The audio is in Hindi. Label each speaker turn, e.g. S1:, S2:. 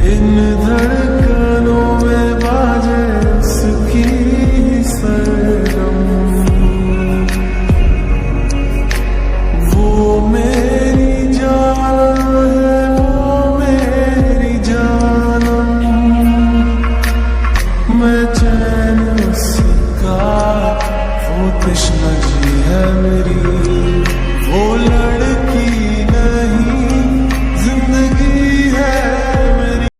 S1: इन धड़कनों में बाजे उसकी सरगम, वो मेरी जान है, वो मेरी जानम, मैं चैन उसका, वो तश्ना जी है मेरी।